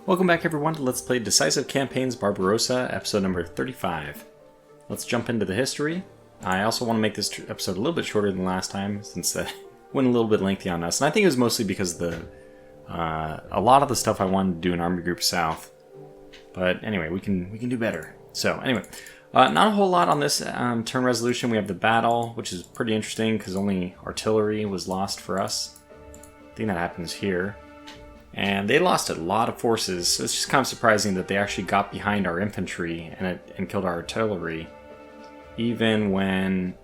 Welcome back everyone to Let's Play Decisive Campaigns Barbarossa, episode number 35. Let's jump into the history. I also want to make this episode a little bit shorter than last time, since that went a little bit lengthy on us. And I think it was mostly because a lot of the stuff I wanted to do in Army Group South. But anyway, we can do better. So anyway, not a whole lot on this turn resolution. We have the battle, which is pretty interesting because only artillery was lost for us. I think that happens here. And they lost a lot of forces, so it's just kind of surprising that they actually got behind our infantry and killed our artillery. Even when,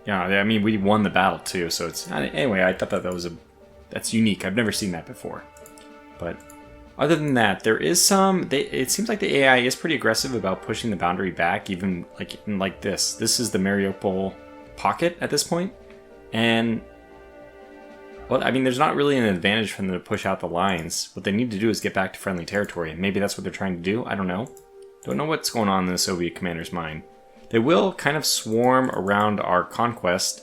you know, I mean, we won the battle too, so it's, anyway, I thought that's unique. I've never seen that before. But other than that, there is it seems like the AI is pretty aggressive about pushing the boundary back, even like this. This is the Mariupol pocket at this point, and well, I mean, there's not really an advantage for them to push out the lines. What they need to do is get back to friendly territory, and maybe that's what they're trying to do. I don't know. Don't know what's going on in the Soviet commander's mind. They will kind of swarm around our conquest,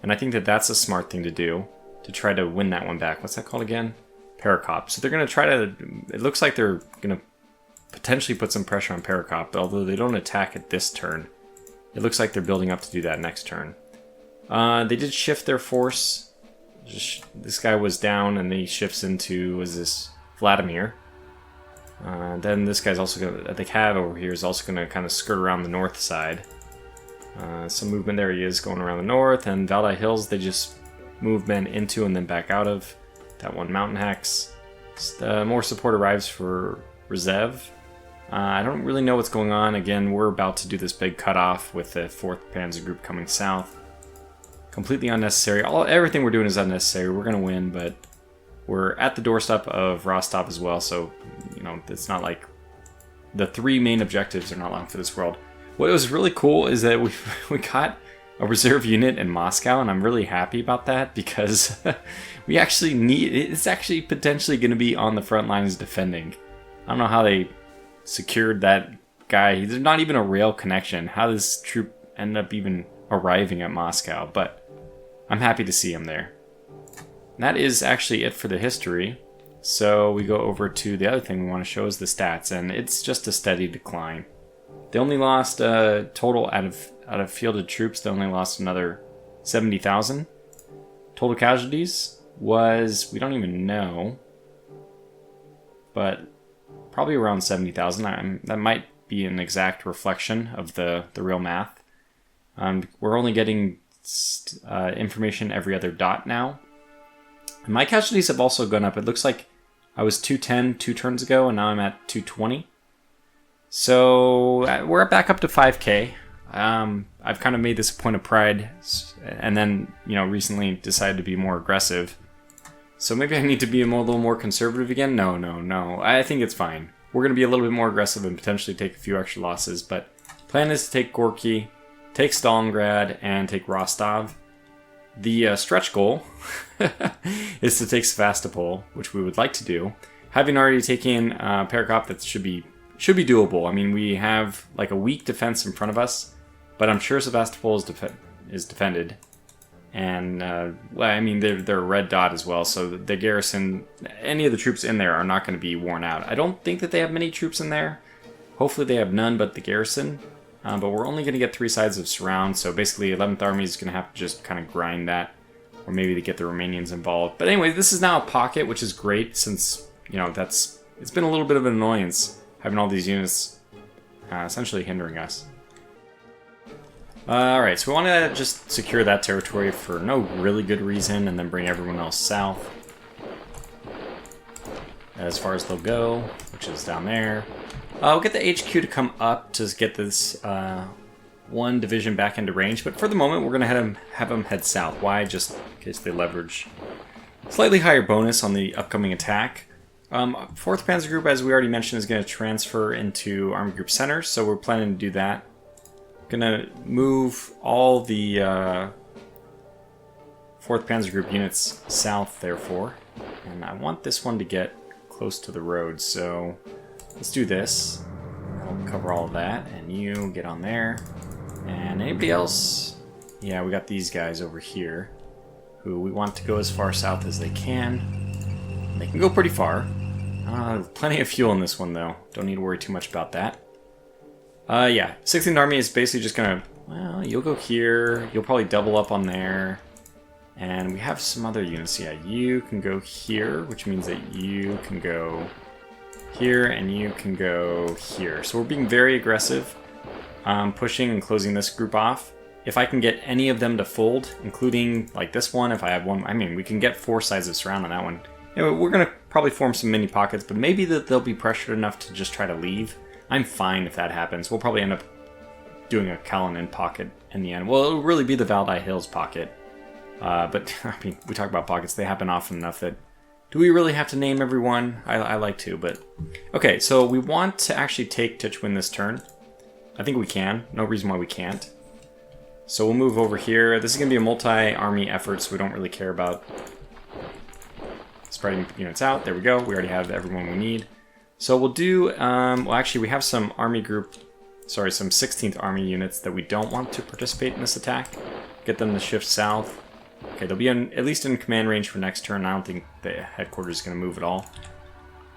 and I think that that's a smart thing to do, to try to win that one back. What's that called again? Perekop. So they're going to try to... It looks like they're going to potentially put some pressure on Perekop, although they don't attack it this turn. It looks like they're building up to do that next turn. They did shift their force. This guy was down, and then he shifts into, was this Vladimir? Then this guy's also going to, the cav over here is also going to kind of skirt around the north side. Some movement there he is going around the north, and Valdai Hills they just move men into and then back out of. That one mountain hex. More support arrives for Rezev. I don't really know what's going on. Again, we're about to do this big cutoff with the 4th Panzer Group coming south. Completely unnecessary. Everything we're doing is unnecessary. We're going to win, but we're at the doorstep of Rostov as well, so, you know, it's not like the 3 main objectives are not long for this world. What was really cool is that we got a reserve unit in Moscow, and I'm really happy about that because we actually it's actually potentially going to be on the front lines defending. I don't know how they secured that guy. There's not even a rail connection. How this troop ended up even arriving at Moscow, but I'm happy to see him there. And that is actually it for the history. So we go over to the other thing we want to show is the stats, and it's just a steady decline. They only lost total out of fielded troops. They only lost another 70,000. Total casualties was, we don't even know, but probably around 70,000. That might be an exact reflection of the real math. We're only getting information every other dot now. And my casualties have also gone up. It looks like I was 210 2 turns ago, and now I'm at 220. So we're back up to 5k. I've kind of made this a point of pride, and then, you know, recently decided to be more aggressive. So maybe I need to be a little more conservative again? No. I think it's fine. We're going to be a little bit more aggressive and potentially take a few extra losses, but plan is to take Gorky, take Stalingrad, and take Rostov. The stretch goal is to take Sevastopol, which we would like to do. Having already taken Perekop, that should be doable. I mean, we have like a weak defense in front of us, but I'm sure Sevastopol is defended. And, well, I mean, they're a red dot as well, so the garrison, any of the troops in there are not going to be worn out. I don't think that they have many troops in there. Hopefully they have none but the garrison. But we're only going to get 3 sides of surround, so basically 11th Army is going to have to just kind of grind that, or maybe to get the Romanians involved. But anyway, this is now a pocket, which is great, since, you know, it's been a little bit of an annoyance having all these units essentially hindering us. Alright, so we want to just secure that territory for no really good reason, and then bring everyone else south as far as they'll go, which is down there. We'll get the HQ to come up to get this 1 division back into range, but for the moment we're going to have them head south. Why? Just in case they leverage slightly higher bonus on the upcoming attack. 4th Panzer Group, as we already mentioned, is going to transfer into Army Group Center, so we're planning to do that. Going to move all the 4th Panzer Group units south, therefore, and I want this one to get close to the road, so let's do this. I'll cover all of that, and you get on there. And anybody else? Yeah, we got these guys over here, who we want to go as far south as they can. They can go pretty far. Plenty of fuel in this one, though. Don't need to worry too much about that. Yeah, 16th Army is basically just gonna... Well, you'll go here. You'll probably double up on there. And we have some other units. Yeah, you can go here, which means that you can go here, and you can go here. So we're being very aggressive, pushing and closing this group off. If I can get any of them to fold, including like this one, if I have one, I mean, we can get 4 sides of surround on that one. Anyway, we're gonna probably form some mini pockets, but maybe that they'll be pressured enough to just try to leave. I'm fine if that happens. We'll probably end up doing a Kalinin pocket in the end. Well, it'll really be the Valdai Hills pocket. But, I mean, we talk about pockets, they happen often enough that... Do we really have to name everyone? I like to, but... Okay, so we want to actually take Tichwin this turn. I think we can. No reason why we can't. So we'll move over here. This is going to be a multi-army effort, so we don't really care about spreading units out. There we go. We already have everyone we need. So we'll do... well, actually, we have some army group... Sorry, some 16th Army units that we don't want to participate in this attack. Get them to shift south. Okay, they'll be at least in command range for next turn. I don't think the headquarters is going to move at all.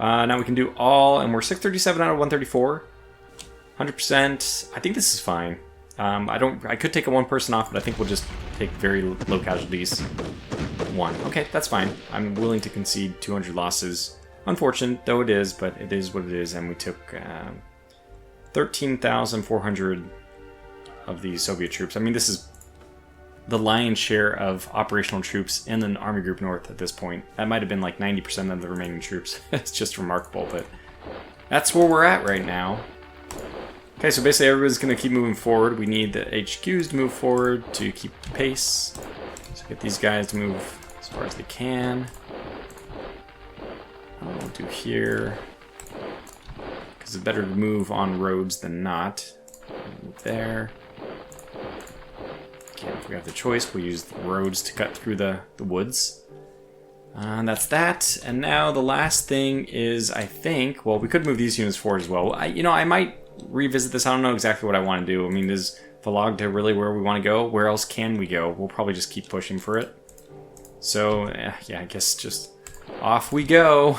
Now we can do all, and we're 637 out of 134. 100%. I think this is fine. I could take a 1 person off, but I think we'll just take very low casualties. 1. Okay, that's fine. I'm willing to concede 200 losses. Unfortunate, though it is, but it is what it is, and we took 13,400 of the Soviet troops. I mean, this is the lion's share of operational troops in the Army Group North at this point. That might have been like 90% of the remaining troops. It's just remarkable, but that's where we're at right now. Okay, so basically everybody's going to keep moving forward. We need the HQs to move forward to keep pace. So get these guys to move as far as they can. We'll do here, because it's better to move on roads than not. Move there. Okay, if we have the choice, we'll use the roads to cut through the woods. And that's that. And now the last thing is, I think, well, we could move these units forward as well. I might revisit this. I don't know exactly what I want to do. I mean, is Vologda really where we want to go? Where else can we go? We'll probably just keep pushing for it. So, yeah, I guess just off we go.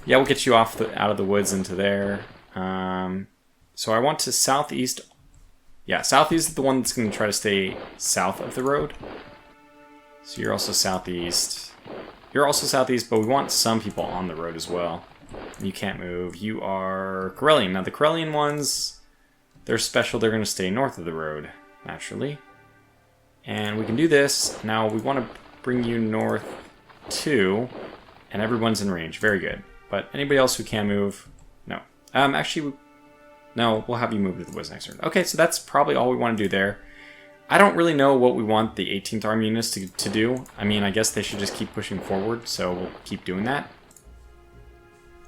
Yeah, we'll get you off out of the woods into there. So I want to southeast. Yeah, southeast is the one that's going to try to stay south of the road. So you're also southeast. You're also southeast, but we want some people on the road as well. You can't move. You are Karelian. Now, the Karelian ones, they're special. They're going to stay north of the road, naturally. And we can do this. Now, we want to bring you north too, and everyone's in range. Very good. But anybody else who can move? No. Actually, no, we'll have you move to the woods next turn. Okay, so that's probably all we want to do there. I don't really know what we want the 18th Army units to do. I mean, I guess they should just keep pushing forward, so we'll keep doing that.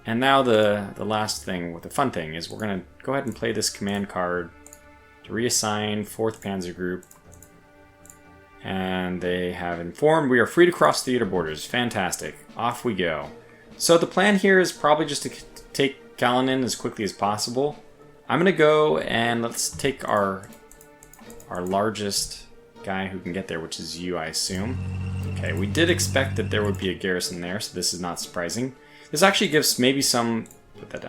And now the last thing, the fun thing, is we're going to go ahead and play this command card to reassign 4th Panzer Group. And they have informed we are free to cross theater borders. Fantastic. Off we go. So the plan here is probably just to take Kalinin as quickly as possible. I'm going to go and let's take our largest guy who can get there, which is you, I assume. Okay, we did expect that there would be a garrison there, so this is not surprising. This actually gives maybe some... Put that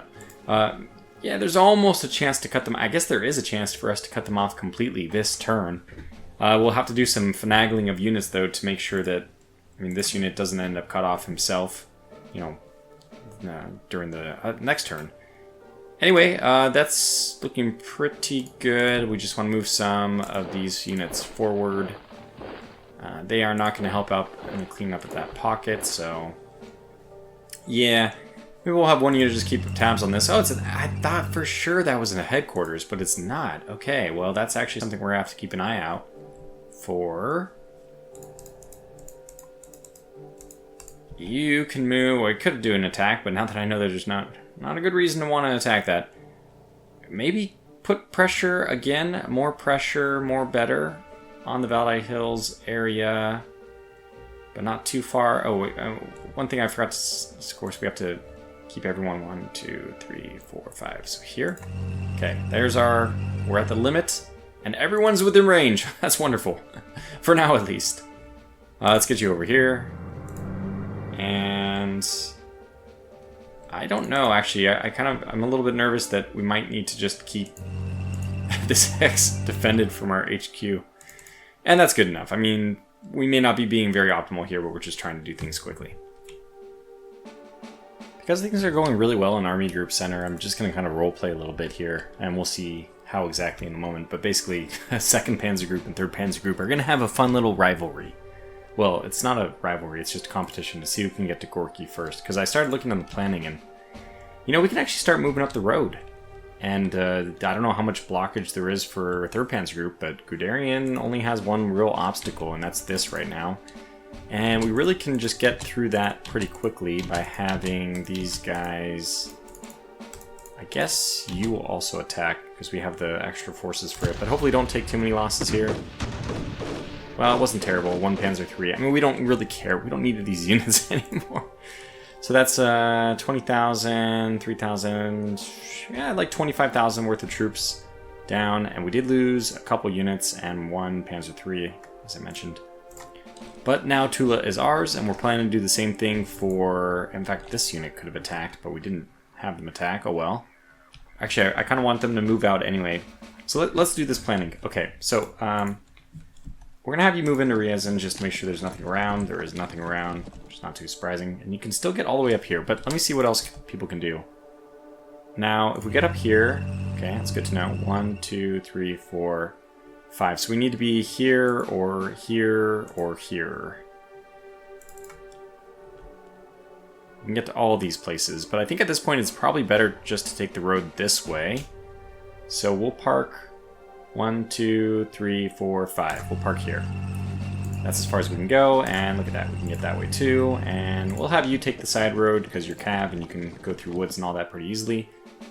down. Yeah, there's almost a chance to cut them... I guess there is a chance for us to cut them off completely this turn. We'll have to do some finagling of units, though, to make sure that... I mean, this unit doesn't end up cut off himself, during the next turn. Anyway, that's looking pretty good. We just want to move some of these units forward. They are not going to help out in the cleanup of that pocket, so... Yeah, maybe we'll have one unit just keep tabs on this. Oh, I thought for sure that was in a headquarters, but it's not. Okay, well, that's actually something we're going to have to keep an eye out for. You can move. I could do an attack, but now that I know there's not a good reason to want to attack that. Maybe put pressure again. More pressure, more better on the Valdai Hills area, but not too far. Oh, wait, one thing I forgot to... Of course, we have to keep everyone 1, 2, 3, 4, 5. So here. Okay, there's our... We're at the limit, and everyone's within range. That's wonderful. For now, at least. Let's get you over here. And... I don't know, actually. I'm a little bit nervous that we might need to just keep this hex defended from our HQ. And that's good enough. I mean, we may not be being very optimal here, but we're just trying to do things quickly. Because things are going really well in Army Group Center, I'm just going to kind of roleplay a little bit here, and we'll see how exactly in a moment. But basically, 2nd Panzer Group and 3rd Panzer Group are going to have a fun little rivalry. Well, it's not a rivalry, it's just a competition to see who can get to Gorky first. Because I started looking at the planning, and, you know, we can actually start moving up the road. And I don't know how much blockage there is for 3rd Panzer Group, but Guderian only has one real obstacle, and that's this right now. And we really can just get through that pretty quickly by having these guys... I guess you will also attack, because we have the extra forces for it, but hopefully don't take too many losses here. Well, it wasn't terrible. 1 Panzer III. I mean, we don't really care. We don't need these units anymore. So that's 20,000, 3,000, yeah, like 25,000 worth of troops down. And we did lose a couple units and 1 Panzer III, as I mentioned. But now Tula is ours, and we're planning to do the same thing for... In fact, this unit could have attacked, but we didn't have them attack. Oh well. Actually, I kind of want them to move out anyway. So let's do this planning. Okay, so... we're going to have you move into Ryazan just to make sure there's nothing around. There is nothing around, which is not too surprising. And you can still get all the way up here, but let me see what else people can do. Now, if we get up here, okay, that's good to know. 1, 2, 3, 4, 5. So we need to be here, or here, or here. We can get to all these places, but I think at this point it's probably better just to take the road this way. So we'll park... 1, 2, 3, 4, 5. We'll park here. That's as far as we can go, and look at that. We can get that way too, and we'll have you take the side road because you're cav and you can go through woods and all that pretty easily.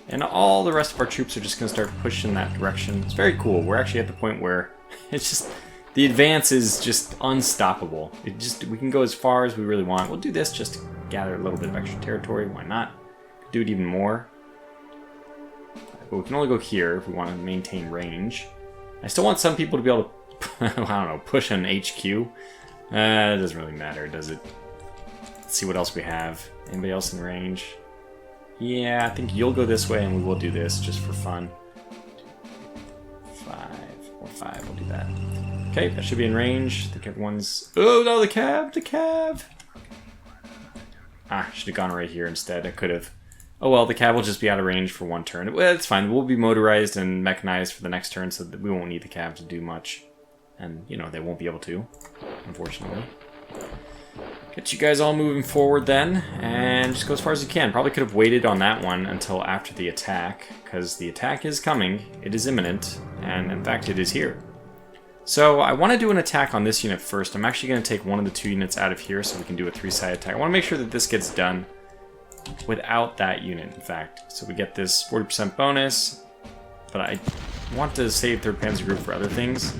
And all the rest of our troops are just going to start pushing that direction. It's very cool. We're actually at the point where it's just... the advance is just unstoppable. We can go as far as we really want. We'll do this just to gather a little bit of extra territory. Why not? Do it even more. But we can only go here if we want to maintain range. I still want some people to be able to, I don't know, push an HQ. It doesn't really matter, does it? Let's see what else we have. Anybody else in range? Yeah, I think you'll go this way and we will do this just for fun. 5 or 5, we'll do that. Okay, that should be in range. I think everyone's... Oh no, the cav! The cav! Ah, should have gone right here instead. I could have... Oh well, the cav will just be out of range for 1 turn. Well, it's fine. We'll be motorized and mechanized for the next turn, so that we won't need the cav to do much. And, you know, they won't be able to, unfortunately. Get you guys all moving forward then, and just go as far as you can. Probably could have waited on that one until after the attack, because the attack is coming. It is imminent, and in fact, it is here. So I want to do an attack on this unit first. I'm actually going to take one of the 2 units out of here so we can do a 3-side attack. I want to make sure that this gets done without that unit, in fact. So we get this 40% bonus, but I want to save 3rd Panzer Group for other things.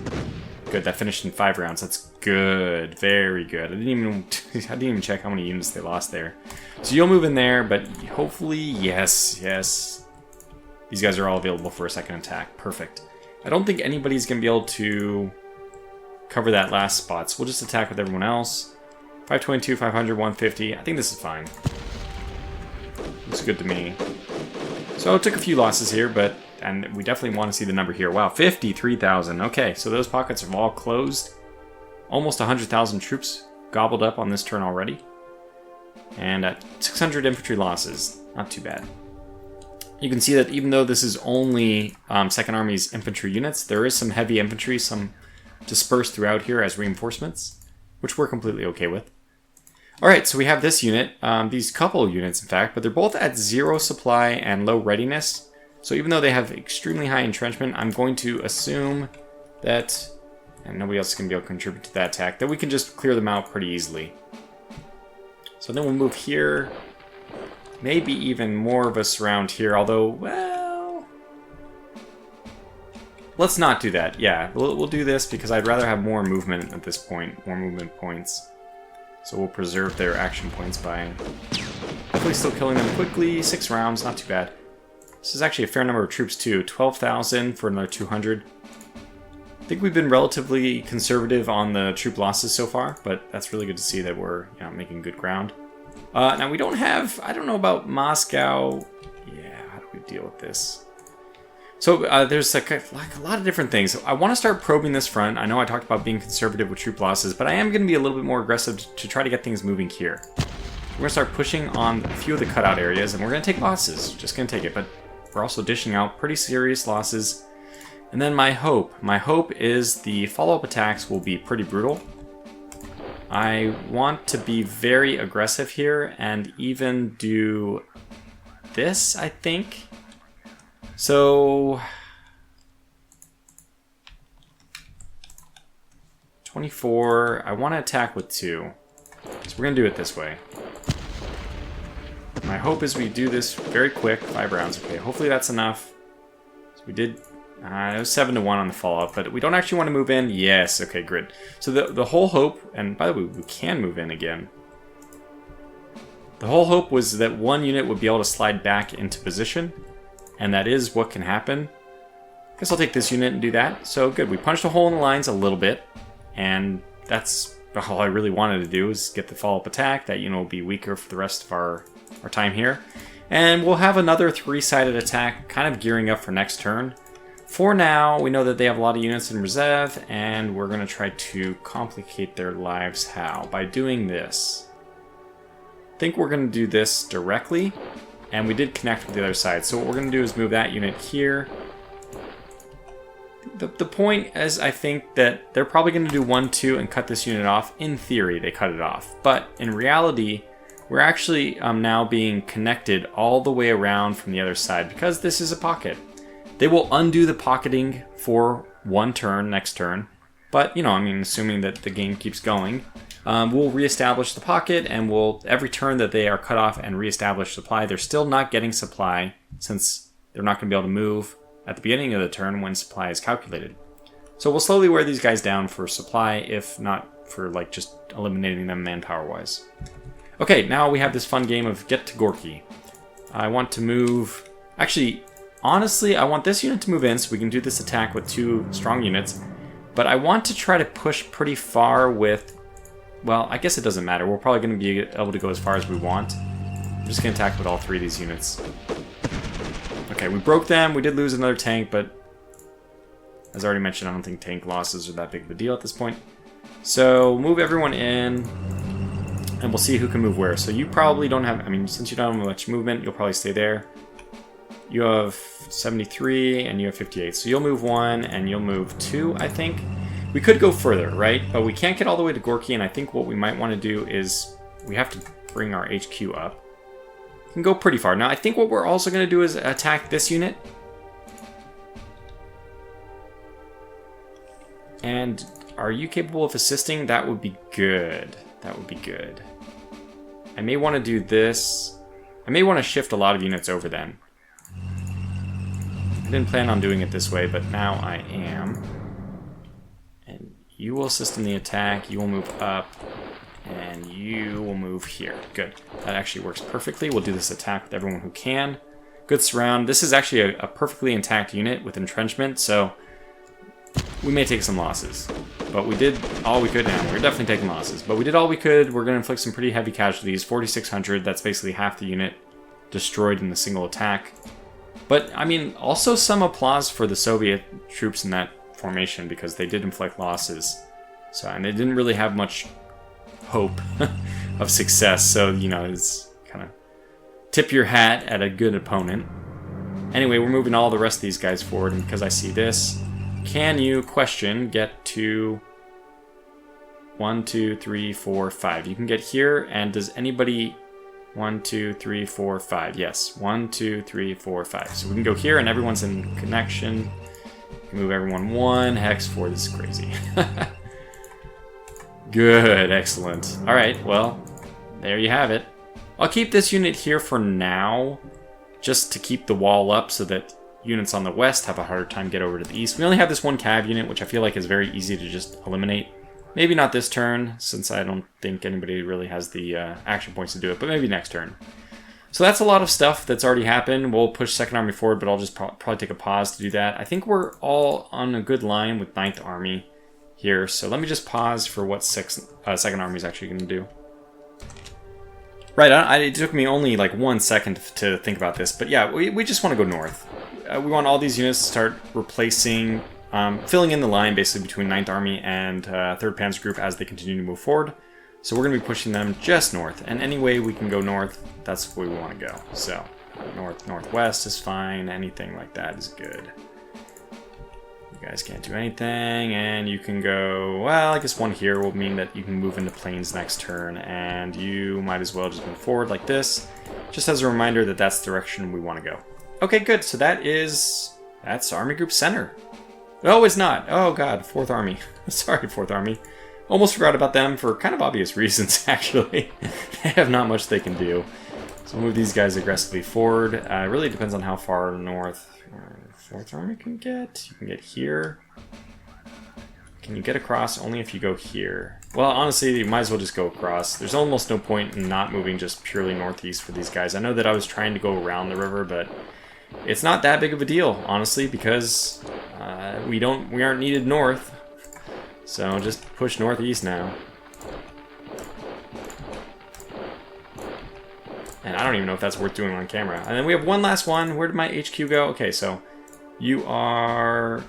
Good, that finished in 5 rounds. That's good, very good. I didn't even check how many units they lost there. So you'll move in there, but hopefully, yes. These guys are all available for a second attack. Perfect. I don't think anybody's going to be able to cover that last spot, so we'll just attack with everyone else. 522, 500, 150. I think this is fine. Looks good to me. So it took a few losses here, but... And we definitely want to see the number here. Wow, 53,000. Okay, so those pockets are all closed. Almost 100,000 troops gobbled up on this turn already. And at 600 infantry losses. Not too bad. You can see that even though this is only 2nd Army's infantry units, there is some heavy infantry, some dispersed throughout here as reinforcements, which we're completely okay with. Alright, so we have this unit, these couple units in fact, but they're both at 0 supply and low readiness. So even though they have extremely high entrenchment, I'm going to assume that, and nobody else is going to be able to contribute to that attack, that we can just clear them out pretty easily. So then we'll move here. Maybe even more of us around here, although, well... Let's not do that. Yeah, we'll do this because I'd rather have more movement at this point, more movement points. So we'll preserve their action points by hopefully still killing them quickly. 6 rounds, not too bad. This is actually a fair number of troops too. 12,000 for another 200. I think we've been relatively conservative on the troop losses so far, but that's really good to see that we're making good ground. Now we don't have, I don't know about Moscow. Yeah, how do we deal with this? So there's like a lot of different things. I want to start probing this front. I know I talked about being conservative with troop losses, but I am going to be a little bit more aggressive to try to get things moving here. We're going to start pushing on a few of the cutout areas, and we're going to take losses. Just going to take it, but we're also dishing out pretty serious losses. And then my hope is the follow-up attacks will be pretty brutal. I want to be very aggressive here and even do this, I think. So 24, I want to attack with 2. So we're going to do it this way. My hope is we do this very quick, 5 rounds. Okay, hopefully that's enough. So we did, it was 7 to 1 on the follow-up, but we don't actually want to move in. Yes, okay, good. So the whole hope, and by the way, we can move in again. The whole hope was that one unit would be able to slide back into position, and that is what can happen. I guess I'll take this unit and do that. So good, we punched a hole in the lines a little bit, and that's all I really wanted to do is get the follow-up attack. That unit will be weaker for the rest of our time here. And we'll have another 3-sided attack, kind of gearing up for next turn. For now, we know that they have a lot of units in reserve, and we're going to try to complicate their lives. How? By doing this. I think we're going to do this directly, and we did connect with the other side. So what we're going to do is move that unit here. The point is, I think that they're probably going to do 1, 2, and cut this unit off. In theory, they cut it off. But in reality, we're actually now being connected all the way around from the other side because this is a pocket. They will undo the pocketing for 1 turn, next turn. But, you know, I mean, assuming that the game keeps going, we'll reestablish the pocket, and we'll, every turn that they are cut off and reestablish supply, they're still not getting supply since they're not going to be able to move at the beginning of the turn when supply is calculated. So we'll slowly wear these guys down for supply, if not for like just eliminating them manpower-wise. Okay, now we have this fun game of get to Gorky. I want to move... Actually, honestly, I want this unit to move in so we can do this attack with 2 strong units. But I want to try to push pretty far with... Well, I guess it doesn't matter. We're probably going to be able to go as far as we want. I'm just going to attack with all 3 of these units. Okay, we broke them. We did lose another tank, but as I already mentioned, I don't think tank losses are that big of a deal at this point. So move everyone in, and we'll see who can move where. So you probably don't have, I mean, since you don't have much movement, you'll probably stay there. You have 73, and you have 58. So you'll move 1, and you'll move 2, I think. We could go further, right? But we can't get all the way to Gorky, and I think what we might want to do is we have to bring our HQ up. We can go pretty far. Now, I think what we're also going to do is attack this unit. And are you capable of assisting? That would be good. That would be good. I may want to do this. I may want to shift a lot of units over then. I didn't plan on doing it this way, but now I am. And you will assist in the attack. You will move up. And you will move here. Good. That actually works perfectly. We'll do this attack with everyone who can. Good surround. This is actually a perfectly intact unit with entrenchment, so we may take some losses. But we did all we could, and we're definitely taking losses. But we did all we could. We're going to inflict some pretty heavy casualties. 4,600. That's basically half the unit destroyed in the single attack. But, I mean, also some applause for the Soviet troops in that formation because they did inflict losses. So, and they didn't really have much hope of success, so you know, it's kind of tip your hat at a good opponent. Anyway, we're moving all the rest of these guys forward, and because I see this, can you get to 1, 2, 3, 4, 5? You can get here, and does anybody 1, 2, 3, 4, 5? Yes, 1, 2, 3, 4, 5. So we can go here, and everyone's in connection. We can move everyone 1 hex 4. This is crazy. Good, excellent. Alright, well, there you have it. I'll keep this unit here for now, just to keep the wall up so that units on the west have a harder time get over to the east. We only have this 1 cav unit, which I feel like is very easy to just eliminate. Maybe not this turn, since I don't think anybody really has the action points to do it, but maybe next turn. So that's a lot of stuff that's already happened. We'll push 2nd Army forward, but I'll just probably take a pause to do that. I think we're all on a good line with 9th Army here, so let me just pause for what 2nd Army is actually going to do. Right, it took me only like 1 second to think about this, but yeah, we just want to go north. We want all these units to start replacing, filling in the line basically between 9th Army and 3rd Panzer Group as they continue to move forward. So we're going to be pushing them just north, and any way we can go north, that's where we want to go. So northwest is fine, anything like that is good. You guys can't do anything, and you can go, well, I guess one here will mean that you can move into plains next turn, and you might as well just move forward like this, just as a reminder that that's the direction we want to go. Okay, good, so that's Army Group Center. No, it's not. Oh god, 4th Army. Sorry, 4th Army. Almost forgot about them for kind of obvious reasons, actually. They have not much they can do. So we'll move these guys aggressively forward. It really depends on how far north 4th Army can get. You can get here. Can you get across? Only if you go here. Well, honestly, you might as well just go across. There's almost no point in not moving just purely northeast for these guys. I know that I was trying to go around the river, but it's not that big of a deal, honestly, because we aren't needed north. So just push northeast now. And I don't even know if that's worth doing on camera. And then we have one last one. Where did my HQ go? Okay, so you are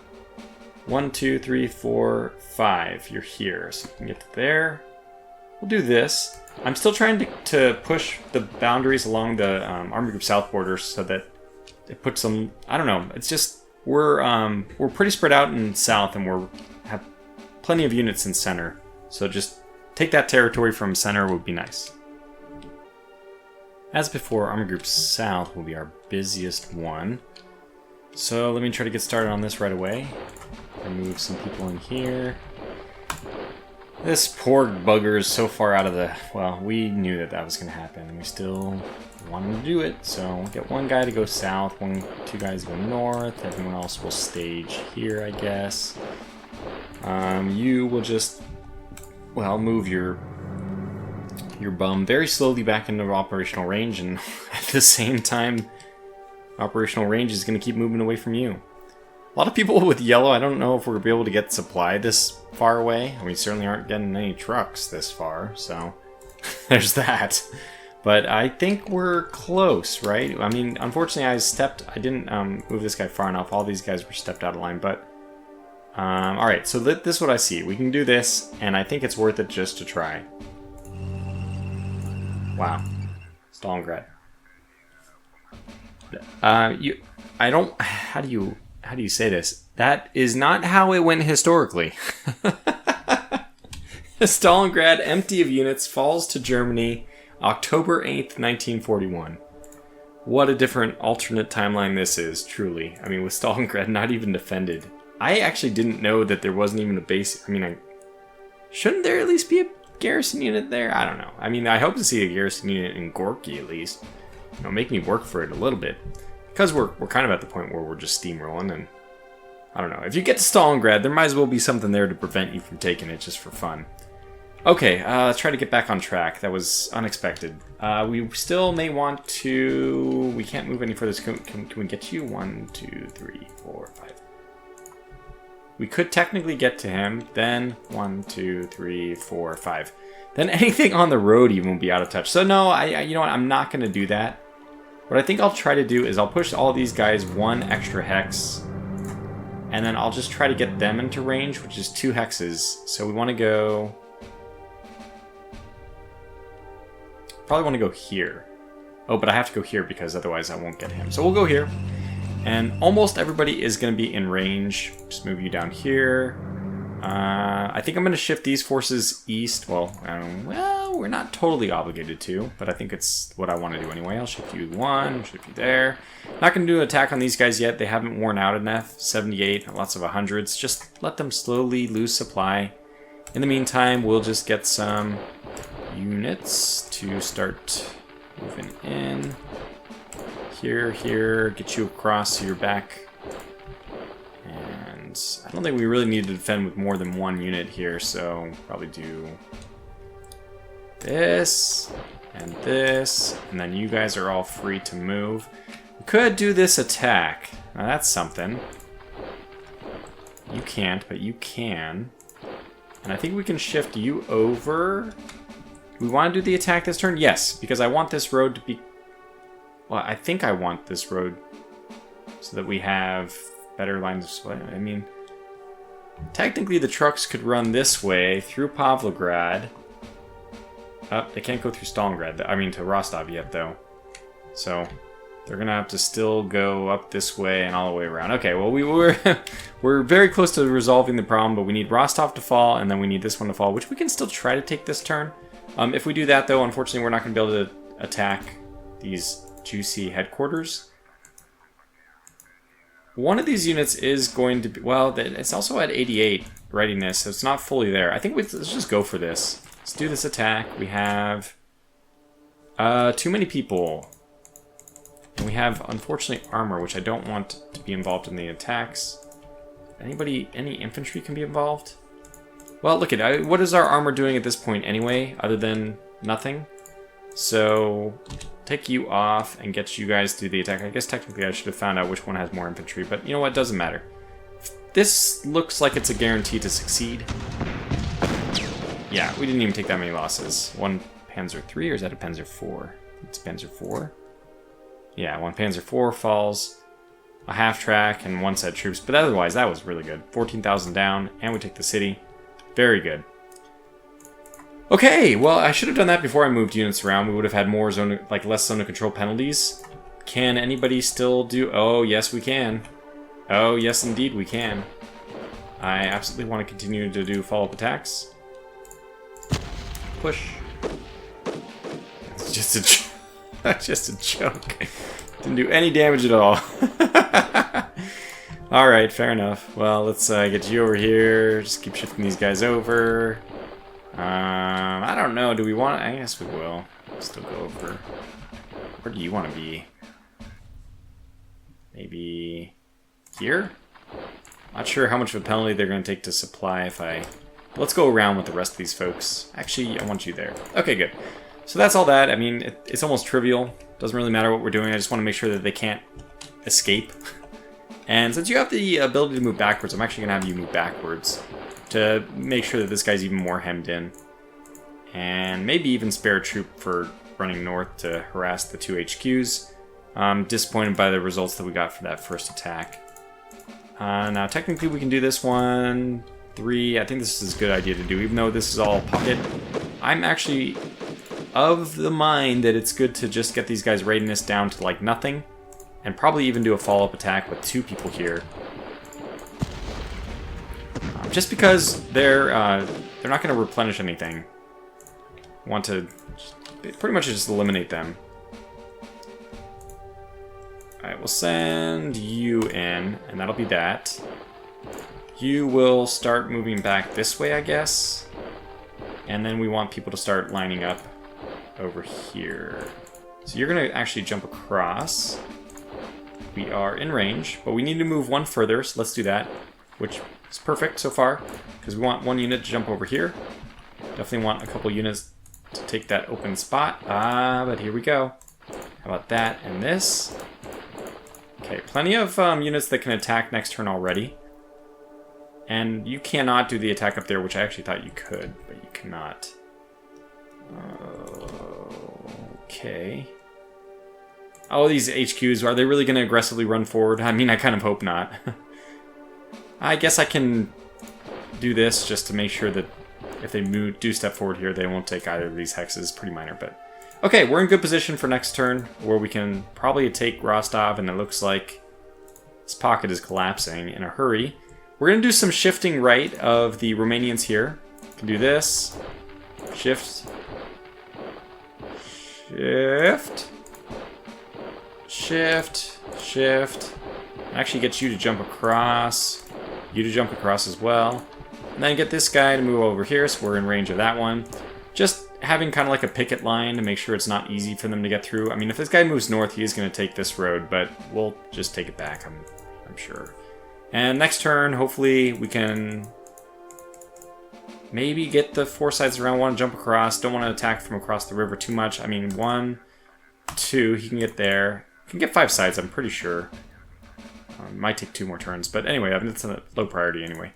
1, 2, 3, 4, 5. You're here, so you can get to there. We'll do this. I'm still trying to push the boundaries along the Army Group South border so that it puts some. I don't know. It's just we're pretty spread out in south, and we have plenty of units in center. So just take that territory from center would be nice. As before, Army Group South will be our busiest one. So let me try to get started on this right away. Move some people in here. This poor bugger is so far out of the... Well, we knew that was going to happen, and we still wanted to do it. So we'll get one guy to go south, two guys to go north. Everyone else will stage here, I guess. You will just, well, move your bum very slowly back into operational range, and at the same time, operational range is going to keep moving away from you. A lot of people with yellow, I don't know if we're going to be able to get supply this far away. We certainly aren't getting any trucks this far, so there's that. But I think we're close, right? I mean, unfortunately, I didn't move this guy far enough. All these guys were stepped out of line, but... Alright, so this is what I see. We can do this, and I think it's worth it just to try. Wow. Stalingrad. How do you say this? That is not how it went historically. Stalingrad, empty of units, falls to Germany October 8th, 1941. What a different alternate timeline this is, truly. I mean, with Stalingrad not even defended. I actually didn't know that there wasn't even a base. I mean, shouldn't there at least be a garrison unit there? I don't know. I mean, I hope to see a garrison unit in Gorky at least. You know, make me work for it a little bit. Because we're kind of at the point where we're just steamrolling, and I don't know. If you get to Stalingrad, there might as well be something there to prevent you from taking it just for fun. Okay, let's try to get back on track. That was unexpected. We still may want to... We can't move any further. Can we get you? 1, 2, 3, 4, 5. We could technically get to him. Then 1, 2, 3, 4, 5. Then anything on the road even will be out of touch. So no, you know what? I'm not going to do that. What I think I'll try to do is I'll push all these guys 1 extra hex. And then I'll just try to get them into range, which is 2 hexes. So we want to go... Probably want to go here. Oh, but I have to go here because otherwise I won't get him. So we'll go here. And almost everybody is going to be in range. Just move you down here. I think I'm going to shift these forces east. Well, we're not totally obligated to, but I think it's what I want to do anyway. I'll shift you 1, shift you there. Not going to do an attack on these guys yet. They haven't worn out enough. 78, lots of 100s. Just let them slowly lose supply. In the meantime, we'll just get some units to start moving in. Here, get you across so you're back. And I don't think we really need to defend with more than 1 unit here, so probably do this, and then you guys are all free to move. We could do this attack. Now that's something. You can't, but you can. And I think we can shift you over. we want to do the attack this turn? Yes, because I want this road to be... Well, I think I want this road so that we have better lines of supply. I mean, technically the trucks could run this way through Pavlograd. Oh, they can't go through Stalingrad. I mean, to Rostov yet, though. So they're gonna have to still go up this way and all the way around. Okay, well we're very close to resolving the problem, but we need Rostov to fall, and then we need this one to fall, which we can still try to take this turn. If we do that, though, unfortunately, we're not gonna be able to attack these juicy headquarters. One of these units is going to be, well, it's also at 88 readiness, so it's not fully there. I think let's just go for this. Let's do this attack. We have too many people. And we have, unfortunately, armor, which I don't want to be involved in the attacks. Any infantry can be involved? Well, look at it. What is our armor doing at this point anyway, other than nothing? So, take you off and get you guys to the attack. I guess technically I should have found out which one has more infantry, but you know what? Doesn't matter. This looks like it's a guarantee to succeed. Yeah, we didn't even take that many losses. One Panzer III, or is that a Panzer IV? It's Panzer IV. Yeah, one Panzer IV falls, a half-track, and one set troops. But otherwise, that was really good. 14,000 down, and we take the city. Very good. Okay, well, I should have done that before I moved units around. We would have had more zone, like less zone of control penalties. Can anybody still do... Oh, yes, we can. Oh, yes, indeed, we can. I absolutely want to continue to do follow-up attacks. Push. It's just a, just a joke. Didn't do any damage at all. Alright, fair enough. Well, let's get you over here. Just keep shifting these guys over. I don't know. Do we want... I guess we will. Still go over. Where do you want to be? Maybe here? Not sure how much of a penalty they're going to take to supply if I... Let's go around with the rest of these folks. Actually, I want you there. Okay, good. So that's all that. I mean, it's almost trivial. Doesn't really matter what we're doing. I just want to make sure that they can't escape. And since you have the ability to move backwards, I'm actually going to have you move backwards to make sure that this guy's even more hemmed in. And maybe even spare a troop for running north to harass the two HQs. I'm disappointed by the results that we got for that first attack. Now, technically, we can do this one... 3. I think this is a good idea to do, even though this is all pocket. I'm actually of the mind that it's good to just get these guys' readiness down to like nothing, and probably even do a follow-up attack with 2 people here. Just because they're not going to replenish anything. Want to pretty much just eliminate them. Alright, we'll send you in, and that'll be that. You will start moving back this way, I guess. And then we want people to start lining up over here. So you're going to actually jump across. We are in range, but we need to move one further, so let's do that. Which is perfect so far, because we want one unit to jump over here. Definitely want a couple units to take that open spot. But here we go. How about that and this? Okay, plenty of units that can attack next turn already. And you cannot do the attack up there, which I actually thought you could, but you cannot. Okay. Oh, these HQs, are they really going to aggressively run forward? I mean, I kind of hope not. I guess I can do this just to make sure that if they do step forward here, they won't take either of these hexes. Pretty minor, but... Okay, we're in good position for next turn, where we can probably take Rostov, and it looks like this pocket is collapsing in a hurry. We're going to do some shifting right of the Romanians here. We can do this. Shift. Shift. Shift. Shift. Actually get you to jump across. You to jump across as well. And then get this guy to move over here, so we're in range of that one. Just having kind of like a picket line to make sure it's not easy for them to get through. I mean, if this guy moves north, he is going to take this road, but we'll just take it back, I'm sure. And next turn, hopefully, we can maybe get the 4 sides around. Want to jump across. Don't want to attack from across the river too much. I mean, 1, 2, he can get there. He can get 5 sides, I'm pretty sure. Might take 2 more turns, but anyway, it's a low priority anyway.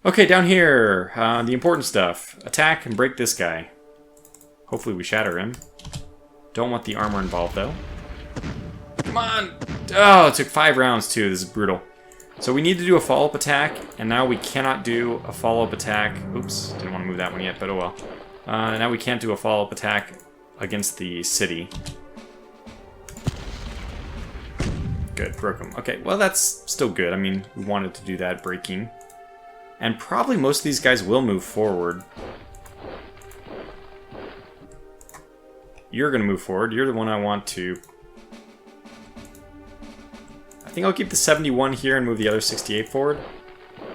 Okay, down here, the important stuff. Attack and break this guy. Hopefully we shatter him. Don't want the armor involved, though. Come on! Oh, it took 5 rounds, too. This is brutal. So we need to do a follow-up attack, and now we cannot do a follow-up attack. Oops, didn't want to move that one yet, but oh well. Now we can't do a follow-up attack against the city. Good, broke him. Okay, well that's still good. I mean, we wanted to do that, breaking. And probably most of these guys will move forward. You're going to move forward. You're the one I want to... I think I'll keep the 71 here and move the other 68 forward.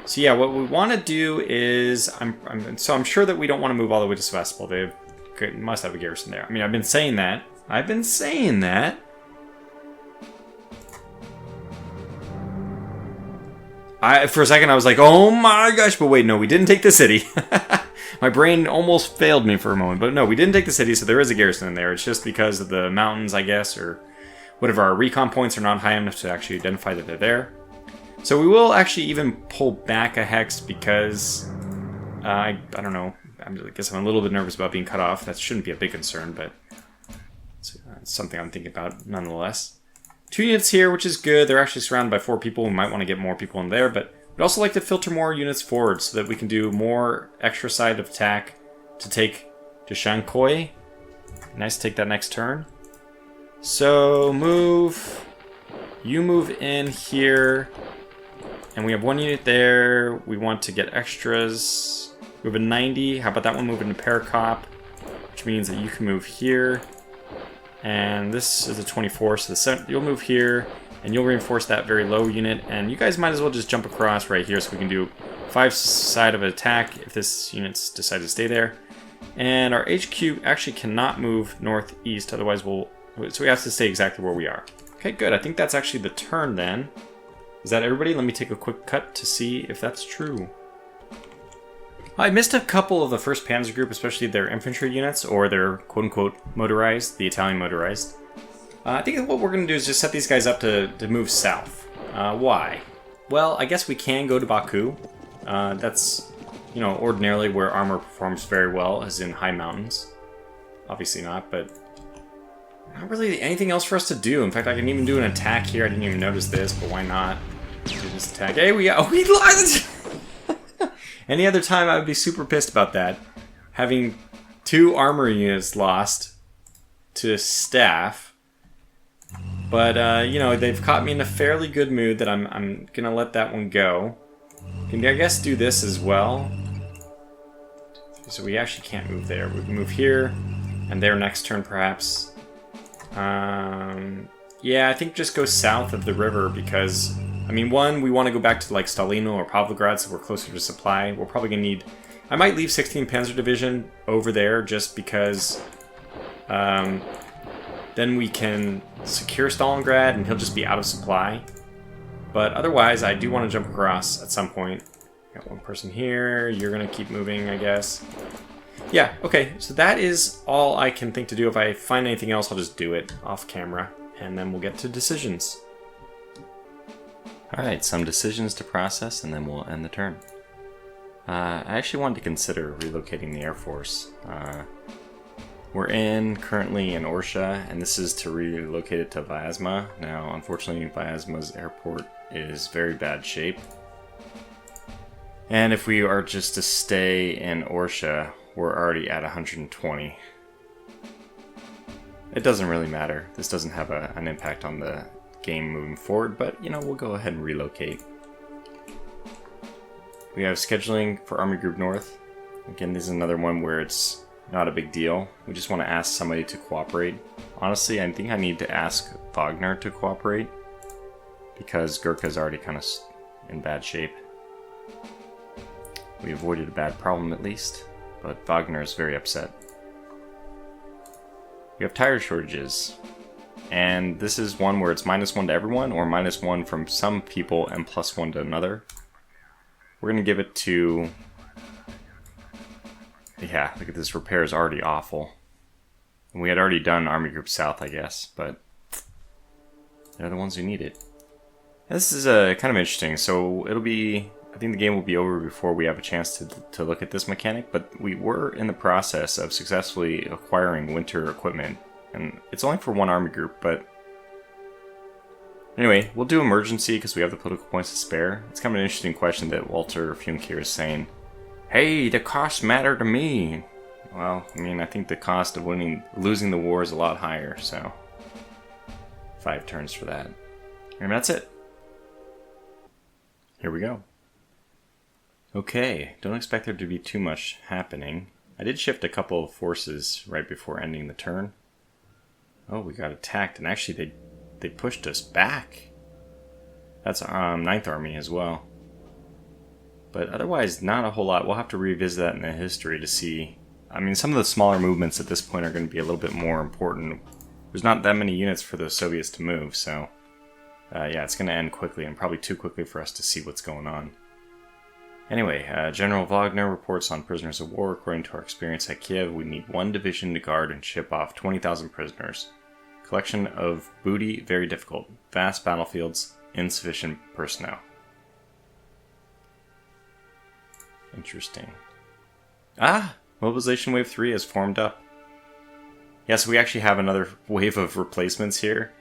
So yeah, what we want to do is... I'm sure that we don't want to move all the way to Sevastopol. They must have a garrison there. I mean, I've been saying that. For a second I was like, oh my gosh, but wait, no, we didn't take the city. My brain almost failed me for a moment, but no, we didn't take the city, so there is a garrison in there. It's just because of the mountains, I guess, or whatever. Our recon points are not high enough to actually identify that they're there. So we will actually even pull back a hex because, I don't know, I guess I'm a little bit nervous about being cut off. That shouldn't be a big concern, but it's something I'm thinking about nonetheless. 2 units here, which is good. They're actually surrounded by 4 people. We might want to get more people in there, but we'd also like to filter more units forward so that we can do more extra side of attack to take Dushankoy. Nice to take that next turn. So move. You move in here. And we have 1 unit there. We want to get extras. We have a 90. How about that one move into Parakop? Which means that you can move here. And this is a 24, so you'll move here, and you'll reinforce that very low unit, and you guys might as well just jump across right here so we can do 5 side of attack if this unit's decide to stay there. And our HQ actually cannot move northeast, otherwise so we have to stay exactly where we are. Okay, good. I think that's actually the turn then. Is that everybody? Let me take a quick cut to see if that's true. I missed a couple of the 1st Panzer Group, especially their infantry units, or their quote-unquote motorized, the Italian motorized. I think what we're going to do is just set these guys up to move south. Why? Well, I guess we can go to Baku. That's, you know, ordinarily where armor performs very well, as in high mountains. Obviously not, but not really anything else for us to do. In fact, I can even do an attack here. I didn't even notice this, but why not? Do this attack. Hey, we lost! Any other time, I would be super pissed about that. Having 2 armor units lost to staff. But, you know, they've caught me in a fairly good mood that I'm going to let that one go. Can I guess do this as well? So we actually can't move there. We can move here, and there next turn, perhaps. Yeah, I think just go south of the river because... I mean, one, we want to go back to like Stalino or Pavlograd so we're closer to supply. We're probably going to need... I might leave 16th Panzer Division over there just because then we can secure Stalingrad and he'll just be out of supply. But otherwise, I do want to jump across at some point. Got 1 person here. You're going to keep moving, I guess. Yeah, okay. So that is all I can think to do. If I find anything else, I'll just do it off camera. And then we'll get to decisions. Alright, some decisions to process, and then we'll end the turn. I actually wanted to consider relocating the Air Force. We're currently in Orsha, and this is to relocate it to Vyazma. Now, unfortunately, Vyazma's airport is very bad shape. And if we are just to stay in Orsha, we're already at 120. It doesn't really matter. This doesn't have an impact on the game moving forward, but, you know, we'll go ahead and relocate. We have scheduling for Army Group North. Again, this is another one where it's not a big deal. We just want to ask somebody to cooperate. Honestly, I think I need to ask Wagner to cooperate because Gurkha's already kind of in bad shape. We avoided a bad problem at least, but Wagner is very upset. We have tire shortages. And this is one where it's -1 to everyone, or -1 from some people and +1 to another. We're going to give it to... Yeah, look at this. Repair is already awful. And we had already done Army Group South, I guess, but they're the ones who need it. And this is kind of interesting. So it'll be I think the game will be over before we have a chance to look at this mechanic, but we were in the process of successfully acquiring winter equipment, and it's only for one army group, but anyway, we'll do emergency because we have the political points to spare. It's kind of an interesting question that Walter Funkir is saying, hey, the costs matter to me. Well, I mean, I think the cost of losing the war is a lot higher, so 5 turns for that. And that's it. Here we go. Okay, don't expect there to be too much happening. I did shift a couple of forces right before ending the turn. Oh, we got attacked, and actually they pushed us back. That's 9th Army as well. But otherwise, not a whole lot. We'll have to revisit that in the history to see. I mean, some of the smaller movements at this point are going to be a little bit more important. There's not that many units for the Soviets to move, so yeah, it's going to end quickly, and probably too quickly for us to see what's going on. Anyway, General Wagner reports on prisoners of war. According to our experience at Kiev, we need 1 division to guard and ship off 20,000 prisoners. Collection of booty, very difficult. Vast battlefields, insufficient personnel. Interesting. Ah! Mobilization Wave 3 has formed up. Yes, we actually have another wave of replacements here.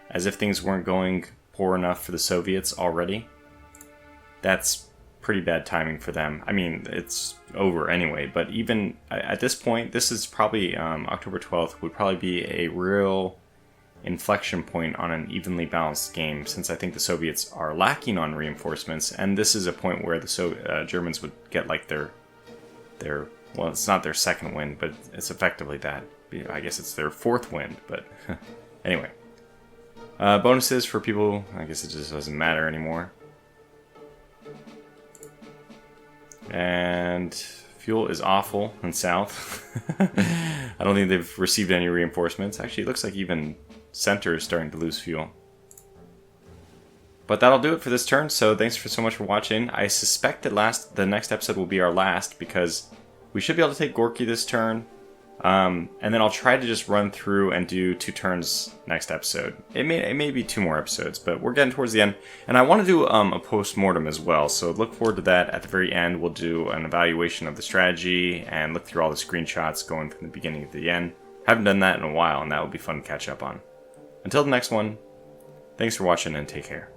As if things weren't going poor enough for the Soviets already. That's pretty bad timing for them. I mean, it's over anyway, but even at this point, this is probably October 12th would probably be a real inflection point on an evenly balanced game, since I think the Soviets are lacking on reinforcements, and this is a point where the Germans would get like their well, it's not their second win, but it's effectively that. I guess it's their 4th win, but anyway. Bonuses for people, I guess it just doesn't matter anymore. And fuel is awful in south. I don't think they've received any reinforcements. Actually, it looks like even center is starting to lose fuel. But that'll do it for this turn, so thanks so much for watching. I suspect that the next episode will be our last, because we should be able to take Gorky this turn. And then I'll try to just run through and do 2 turns next episode. It may be 2 more episodes, but we're getting towards the end. And I want to do a post-mortem as well, so look forward to that. At the very end, we'll do an evaluation of the strategy and look through all the screenshots going from the beginning to the end. Haven't done that in a while, and that will be fun to catch up on. Until the next one, thanks for watching and take care.